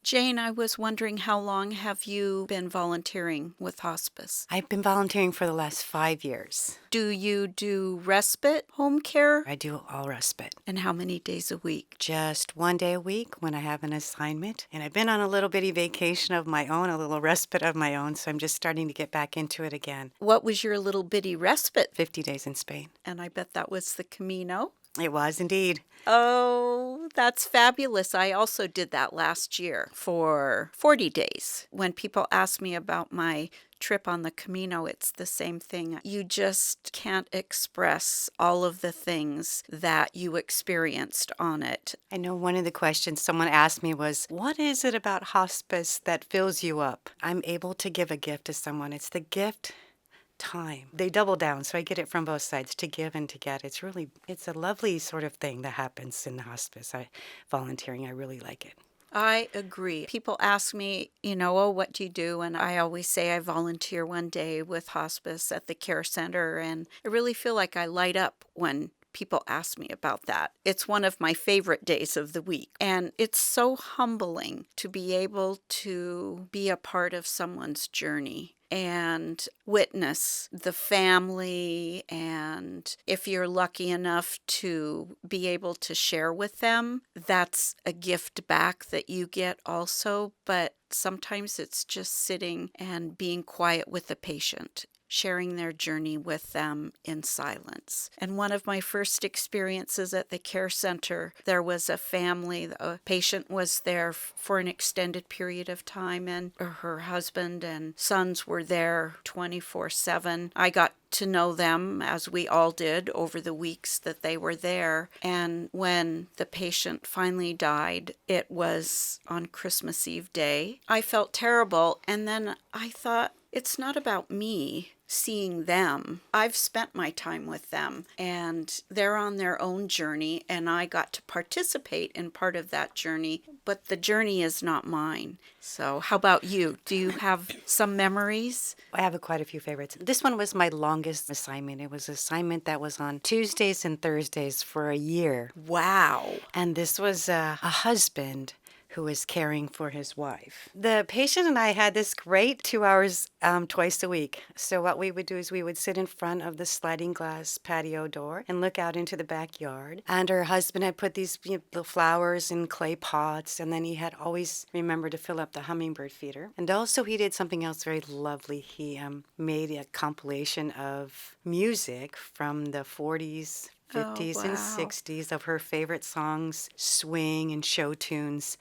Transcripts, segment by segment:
Jane, I was wondering, how long have you been volunteering with hospice? I've been volunteering for the last 5 years. Do you do respite home care? I do all respite. And how many days a week? Just one day a week when I have an assignment. And I've been on a little bitty vacation of my own, a little respite of my own, so I'm just starting to get back into it again. What was your little bitty respite? 50 days in Spain. And I bet that was the Camino. It was indeed. Oh, that's fabulous. I also did that last year for 40 days. When people ask me about my trip on the Camino, it's the same thing. You just can't express all of the things that you experienced on it. I know one of the questions someone asked me was, what is it about hospice that fills you up? I'm able to give a gift to someone. It's the gift time. They double down, so I get it from both sides, to give and to get. It's a lovely sort of thing that happens in the hospice. Volunteering, I really like it. I agree. People ask me, oh, what do you do? And I always say I volunteer one day with hospice at the care center. And I really feel like I light up when people ask me about that. It's one of my favorite days of the week. And it's so humbling to be able to be a part of someone's journey and witness the family, and if you're lucky enough to be able to share with them, that's a gift back that you get also. But sometimes it's just sitting and being quiet with the patient, sharing their journey with them in silence. And one of my first experiences at the care center, there was a family. The patient was there for an extended period of time, and her husband and sons were there 24/7. I got to know them, as we all did, over the weeks that they were there. And when the patient finally died, it was on Christmas Eve day. I felt terrible, and then I thought, it's not about me seeing them. I've spent my time with them, and they're on their own journey, and I got to participate in part of that journey, but the journey is not mine. So how about you? Do you have some memories? I have quite a few favorites. This one was my longest assignment. It was an assignment that was on Tuesdays and Thursdays for a year. Wow. And this was a husband who was caring for his wife. The patient and I had this great 2 hours twice a week. So what we would do is we would sit in front of the sliding glass patio door and look out into the backyard. And her husband had put these little flowers in clay pots, and then he had always remembered to fill up the hummingbird feeder. And also he did something else very lovely. He made a compilation of music from the 40s, 50s, and 60s of her favorite songs, swing and show tunes.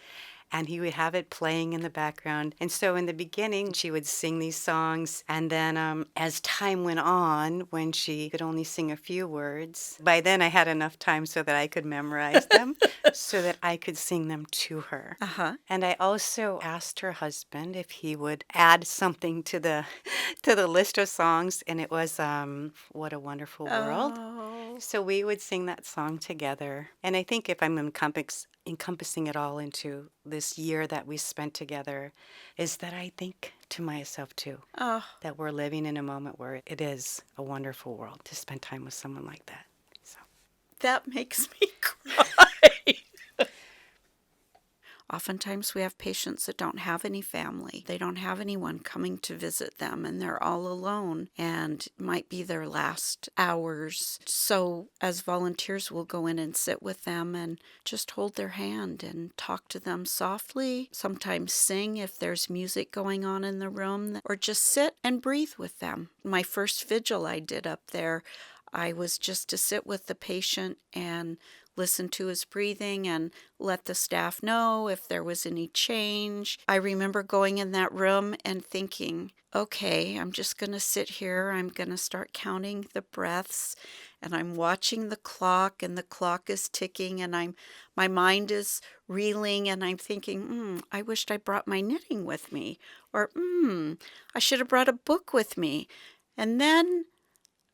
And he would have it playing in the background. And so in the beginning, she would sing these songs. And then as time went on, when she could only sing a few words, by then I had enough time so that I could memorize them, so that I could sing them to her. Uh-huh. And I also asked her husband if he would add something to the list of songs. And it was What a Wonderful World. Oh. So we would sing that song together. And I think if I'm encompassing it all into this year that we spent together, is that I think to myself too, that we're living in a moment where it is a wonderful world to spend time with someone like that. So That makes me cry. Oftentimes we have patients that don't have any family. They don't have anyone coming to visit them, and they're all alone, and it might be their last hours. So as volunteers, we'll go in and sit with them and just hold their hand and talk to them softly, sometimes sing if there's music going on in the room, or just sit and breathe with them. My first vigil I did up there, I was just to sit with the patient and listen to his breathing and let the staff know if there was any change. I remember going in that room and thinking, okay, I'm just going to sit here. I'm going to start counting the breaths, and I'm watching the clock, and the clock is ticking, and my mind is reeling, and I'm thinking, I wished I brought my knitting with me, or I should have brought a book with me. And then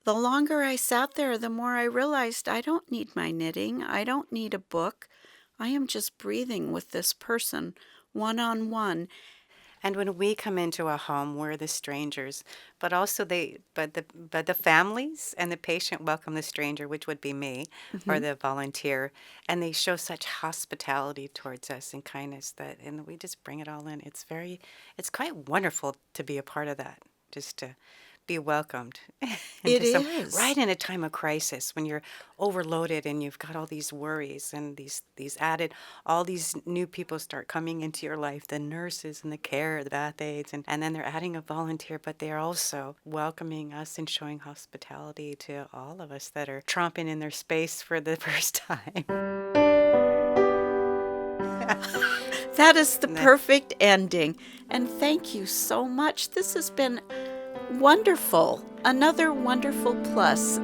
the longer I sat there, the more I realized I don't need my knitting. I don't need a book. I am just breathing with this person one-on-one. And when we come into a home, we're the strangers, but also the families and the patient welcome the stranger, which would be me, or Mhm. the volunteer, and they show such hospitality towards us and kindness and we just bring it all in. It's quite wonderful to be a part of that, just to be welcomed It into is. right in a time of crisis when you're overloaded and you've got all these worries and these added, all these new people start coming into your life, the nurses and the care, the bath aides, and then they're adding a volunteer, but they're also welcoming us and showing hospitality to all of us that are tromping in their space for the first time. That is the perfect ending. And thank you so much. This has been wonderful. Another wonderful plus.